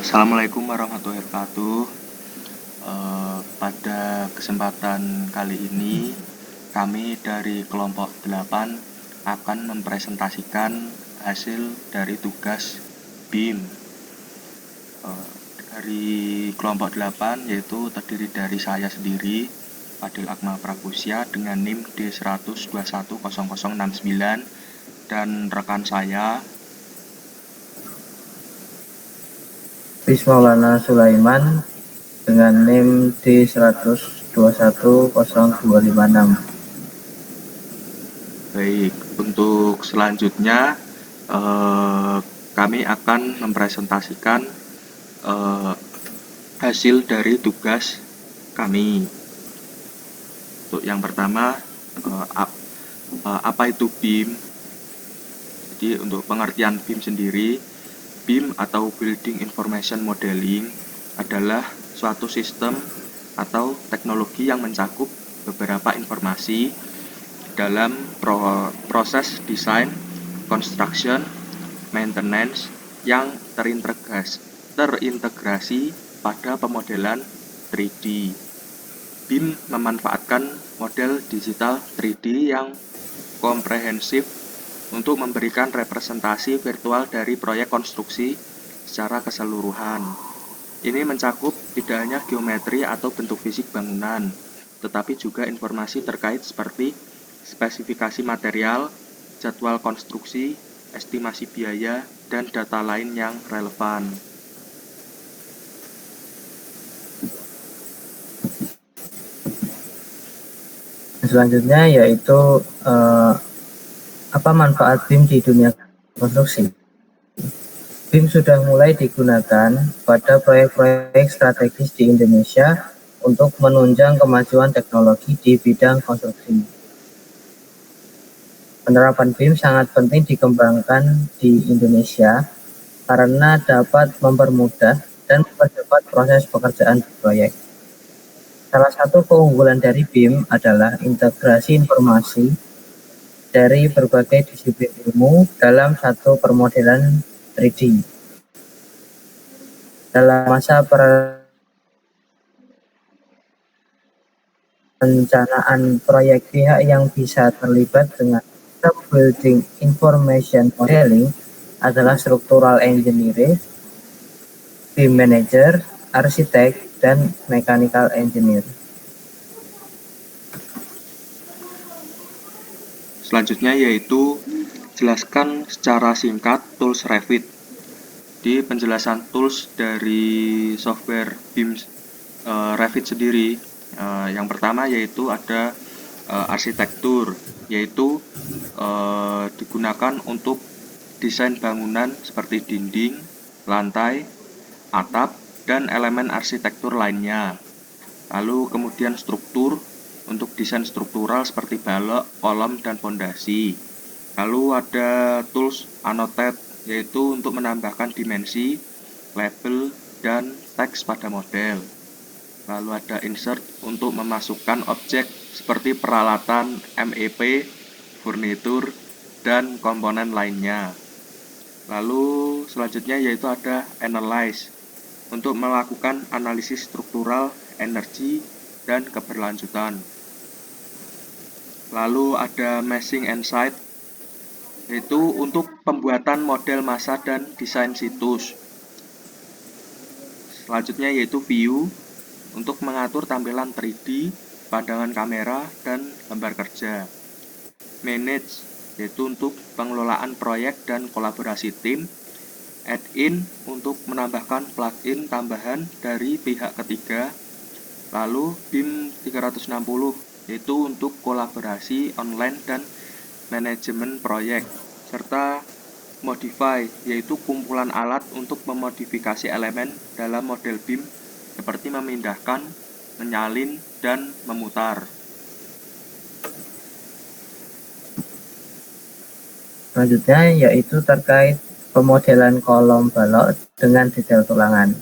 Assalamualaikum warahmatullahi wabarakatuh. Pada kesempatan kali ini, kami dari kelompok 8 akan mempresentasikan hasil dari tugas BIM. Dari kelompok 8 yaitu terdiri dari saya sendiri, Fadil Akmal Prabusya dengan NIM D1210069 dan rekan saya Maulana Sulaiman dengan NIM D1210256. Baik, untuk selanjutnya kami akan mempresentasikan hasil dari tugas kami. Untuk yang pertama, apa itu BIM? Jadi untuk pengertian BIM sendiri, BIM atau Building Information Modeling adalah suatu sistem atau teknologi yang mencakup beberapa informasi dalam proses desain, construction, maintenance yang terintegrasi pada pemodelan 3D. BIM memanfaatkan model digital 3D yang komprehensif untuk memberikan representasi virtual dari proyek konstruksi secara keseluruhan. Ini mencakup tidak hanya geometri atau bentuk fisik bangunan, tetapi juga informasi terkait seperti spesifikasi material, jadwal konstruksi, estimasi biaya, dan data lain yang relevan. Selanjutnya yaitu apa manfaat BIM di dunia konstruksi. BIM sudah mulai digunakan pada proyek-proyek strategis di Indonesia untuk menunjang kemajuan teknologi di bidang konstruksi. Penerapan BIM sangat penting dikembangkan di Indonesia karena dapat mempermudah dan mempercepat proses pekerjaan proyek. Salah satu keunggulan dari BIM adalah integrasi informasi dari berbagai disiplin ilmu dalam satu permodelan 3D. Dalam masa perencanaan proyek, pihak yang bisa terlibat dengan Building Information Modeling adalah structural engineer, BIM manager, arsitek, dan mechanical engineer. Selanjutnya yaitu jelaskan secara singkat tools Revit. Di penjelasan tools dari software BIM Revit sendiri, yang pertama yaitu ada arsitektur, yaitu digunakan untuk desain bangunan seperti dinding, lantai, atap, dan elemen arsitektur lainnya. Lalu kemudian struktur, untuk desain struktural seperti balok, kolom, dan fondasi. Lalu ada tools annotate, yaitu untuk menambahkan dimensi, label, dan teks pada model. Lalu ada insert untuk memasukkan objek seperti peralatan MEP, furnitur, dan komponen lainnya. Lalu selanjutnya yaitu ada analyze untuk melakukan analisis struktural, energi, dan keberlanjutan. Lalu ada meshing and site, yaitu untuk pembuatan model massa dan desain situs. Selanjutnya yaitu view untuk mengatur tampilan 3D, pandangan kamera, dan gambar kerja. Manage yaitu untuk pengelolaan proyek dan kolaborasi tim. Add-in untuk menambahkan plugin tambahan dari pihak ketiga. Lalu BIM 360 yaitu untuk kolaborasi online dan manajemen proyek, serta modify yaitu kumpulan alat untuk memodifikasi elemen dalam model BIM seperti memindahkan, menyalin, dan memutar. Selanjutnya yaitu terkait pemodelan kolom balok dengan detail tulangan.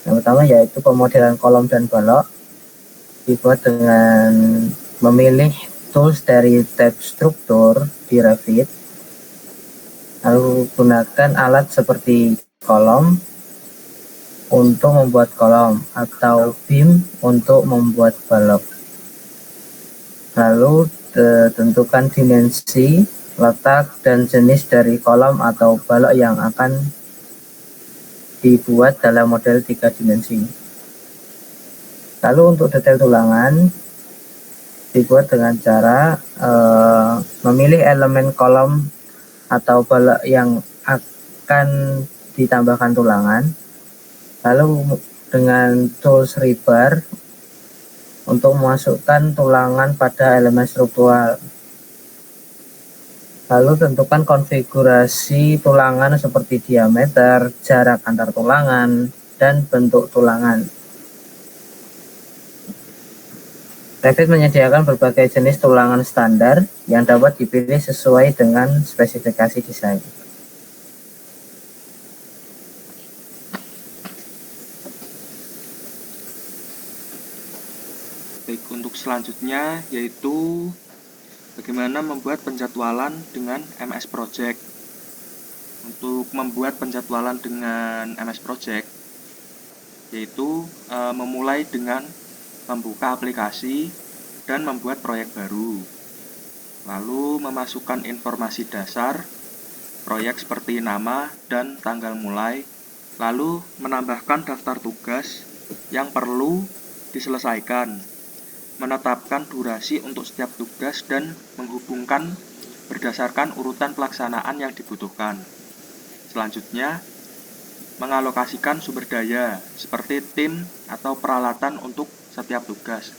Yang pertama yaitu pemodelan kolom dan balok dibuat dengan memilih tools dari tab struktur di Revit, lalu gunakan alat seperti kolom untuk membuat kolom atau beam untuk membuat balok. Lalu tentukan dimensi, letak, dan jenis dari kolom atau balok yang akan dibuat dalam model 3 dimensi. Lalu untuk detail tulangan dibuat dengan cara memilih elemen kolom atau balok yang akan ditambahkan tulangan, lalu dengan tools rebar untuk memasukkan tulangan pada elemen struktural. Lalu tentukan konfigurasi tulangan seperti diameter, jarak antar tulangan, dan bentuk tulangan. Revit menyediakan berbagai jenis tulangan standar yang dapat dipilih sesuai dengan spesifikasi desain. Baik, untuk selanjutnya yaitu bagaimana membuat penjadwalan dengan MS Project. Untuk membuat penjadwalan dengan MS Project yaitu memulai dengan membuka aplikasi dan membuat proyek baru, lalu memasukkan informasi dasar proyek seperti nama dan tanggal mulai, lalu menambahkan daftar tugas yang perlu diselesaikan, menetapkan durasi untuk setiap tugas, dan menghubungkan berdasarkan urutan pelaksanaan yang dibutuhkan. Selanjutnya, mengalokasikan sumber daya seperti tim atau peralatan untuk setiap tugas,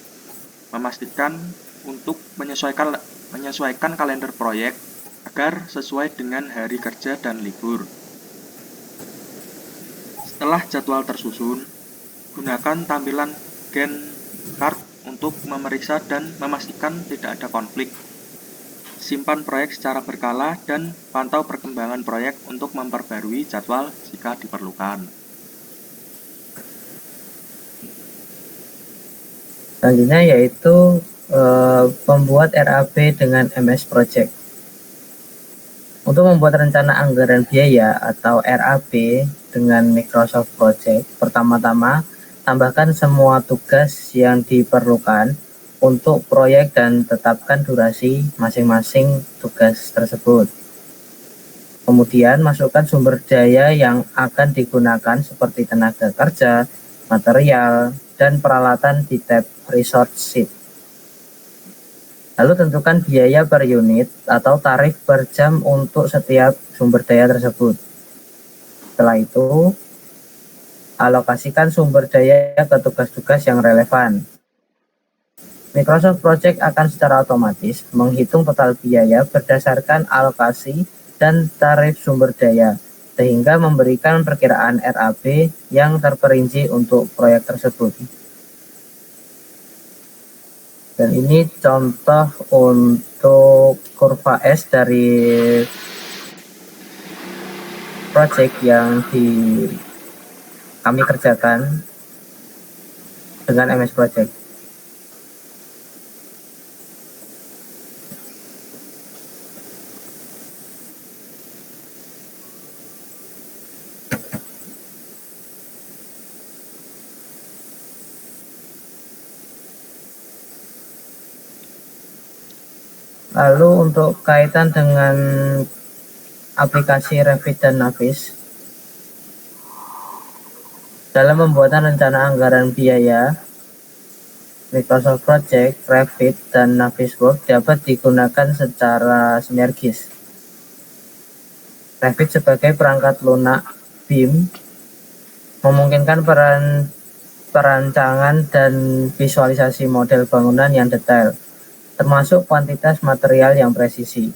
memastikan untuk menyesuaikan kalender proyek agar sesuai dengan hari kerja dan libur. Setelah jadwal tersusun, gunakan tampilan Gantt chart untuk memeriksa dan memastikan tidak ada konflik. Simpan proyek secara berkala dan pantau perkembangan proyek untuk memperbarui jadwal jika diperlukan. Selanjutnya yaitu membuat RAB dengan MS Project. Untuk membuat rencana anggaran biaya atau RAB dengan Microsoft Project, pertama-tama tambahkan semua tugas yang diperlukan untuk proyek dan tetapkan durasi masing-masing tugas tersebut. Kemudian masukkan sumber daya yang akan digunakan seperti tenaga kerja, material, dan peralatan di tab Resource Sheet. Lalu tentukan biaya per unit atau tarif per jam untuk setiap sumber daya tersebut. Setelah itu, alokasikan sumber daya ke tugas-tugas yang relevan. Microsoft Project akan secara otomatis menghitung total biaya berdasarkan alokasi dan tarif sumber daya, sehingga memberikan perkiraan RAB yang terperinci untuk proyek tersebut. Dan ini contoh untuk kurva S dari project yang kami kerjakan dengan MS Project. Lalu untuk kaitan dengan aplikasi Revit dan Navis, dalam pembuatan rencana anggaran biaya, Microsoft Project, Revit, dan Navisworks dapat digunakan secara sinergis. Revit sebagai perangkat lunak BIM memungkinkan perancangan dan visualisasi model bangunan yang detail, termasuk kuantitas material yang presisi.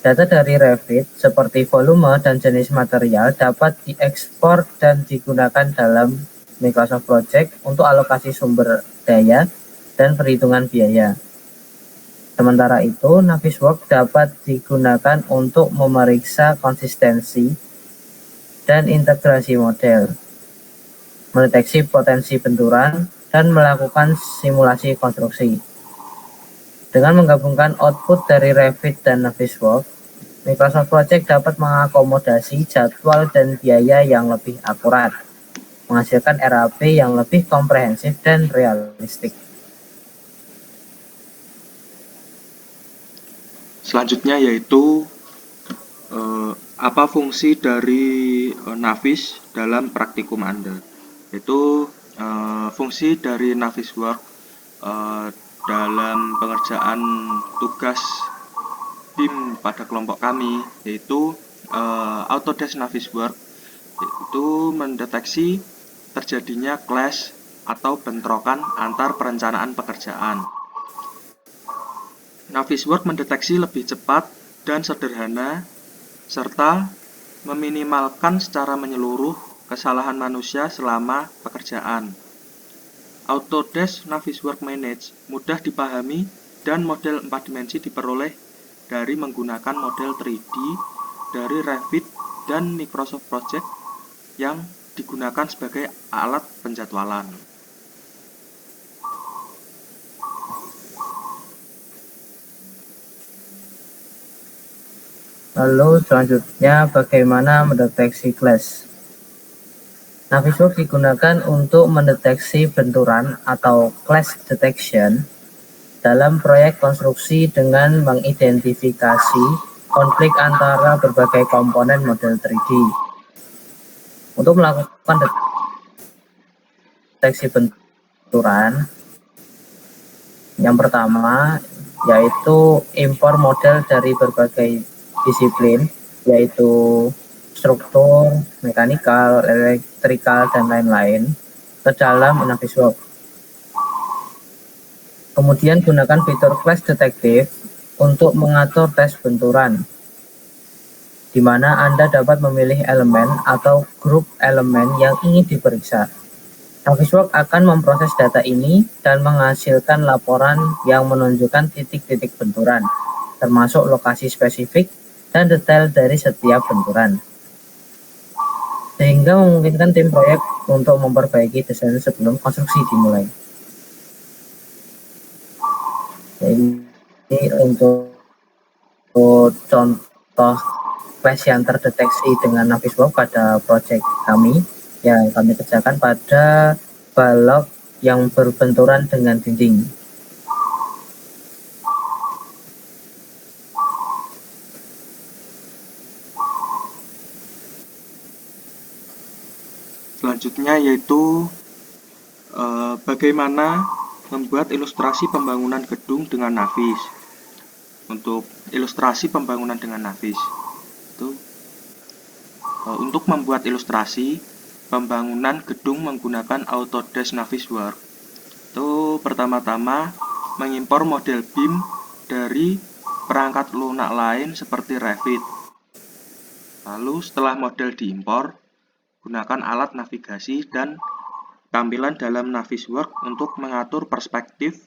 Data dari Revit seperti volume dan jenis material dapat diekspor dan digunakan dalam Microsoft Project untuk alokasi sumber daya dan perhitungan biaya. Sementara itu, Navisworks dapat digunakan untuk memeriksa konsistensi dan integrasi model, mendeteksi potensi benturan, dan melakukan simulasi konstruksi. Dengan menggabungkan output dari Revit dan Navisworks, Microsoft Project dapat mengakomodasi jadwal dan biaya yang lebih akurat, menghasilkan RAP yang lebih komprehensif dan realistik. Selanjutnya yaitu apa fungsi dari Navis dalam praktikum Anda. Itu fungsi dari Naviswork dalam pengerjaan tugas BIM pada kelompok kami, yaitu Autodesk Naviswork, yaitu mendeteksi terjadinya clash atau bentrokan antar perencanaan pekerjaan. Naviswork mendeteksi lebih cepat dan sederhana serta meminimalkan secara menyeluruh kesalahan manusia selama pekerjaan. Autodesk Naviswork Manage mudah dipahami dan model 4 dimensi diperoleh dari menggunakan model 3D dari Revit dan Microsoft Project yang digunakan sebagai alat penjadwalan. Lalu selanjutnya bagaimana mendeteksi clash. Naviswork digunakan untuk mendeteksi benturan atau clash detection dalam proyek konstruksi dengan mengidentifikasi konflik antara berbagai komponen model 3D. Untuk melakukan deteksi benturan, yang pertama yaitu impor model dari berbagai disiplin, yaitu struktur, mekanikal, elektrikal, dan lain-lain ke dalam Naviswork. Kemudian gunakan fitur Clash Detective untuk mengatur tes benturan, di mana Anda dapat memilih elemen atau grup elemen yang ingin diperiksa. Naviswork akan memproses data ini dan menghasilkan laporan yang menunjukkan titik-titik benturan, termasuk lokasi spesifik dan detail dari setiap benturan, sehingga memungkinkan tim proyek untuk memperbaiki desain sebelum konstruksi dimulai. Ini untuk contoh clash yang terdeteksi dengan Naviswork pada proyek kami yang kami kerjakan pada balok yang berbenturan dengan dinding. Selanjutnya yaitu bagaimana membuat ilustrasi pembangunan gedung dengan Navis. Untuk ilustrasi pembangunan dengan Navis itu untuk membuat ilustrasi pembangunan gedung menggunakan Autodesk Naviswork, itu pertama-tama mengimpor model BIM dari perangkat lunak lain seperti Revit. Lalu setelah model diimpor, gunakan alat navigasi dan tampilan dalam Naviswork untuk mengatur perspektif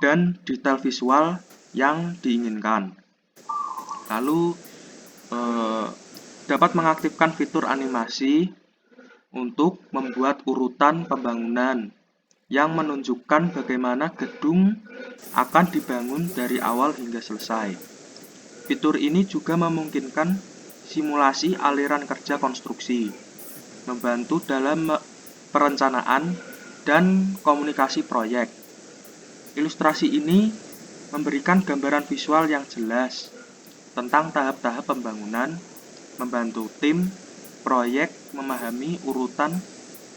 dan detail visual yang diinginkan. Lalu dapat mengaktifkan fitur animasi untuk membuat urutan pembangunan yang menunjukkan bagaimana gedung akan dibangun dari awal hingga selesai. Fitur ini juga memungkinkan simulasi aliran kerja konstruksi, membantu dalam perencanaan dan komunikasi proyek. Ilustrasi ini memberikan gambaran visual yang jelas tentang tahap-tahap pembangunan, membantu tim proyek memahami urutan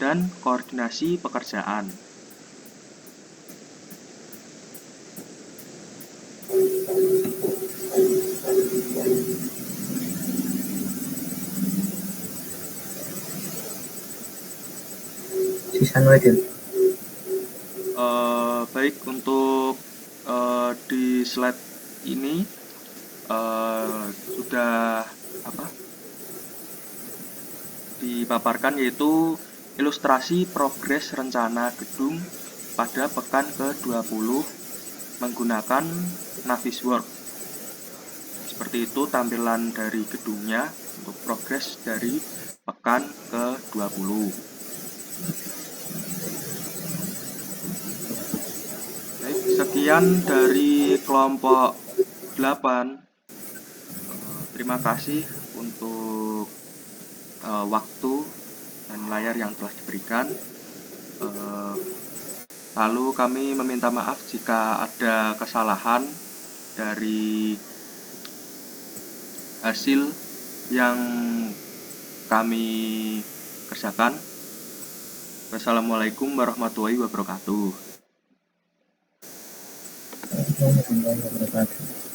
dan koordinasi pekerjaan. Baik, untuk di slide ini sudah dipaparkan, yaitu ilustrasi progres rencana gedung pada pekan ke-20 menggunakan Naviswork. Seperti itu tampilan dari gedungnya untuk progres dari pekan ke-20. Baik, sekian dari kelompok 8. Terima kasih untuk waktu dan layar yang telah diberikan. Lalu kami meminta maaf jika ada kesalahan dari hasil yang kami kerjakan. Wassalamualaikum warahmatullahi wabarakatuh. Warahmatullahi wabarakatuh.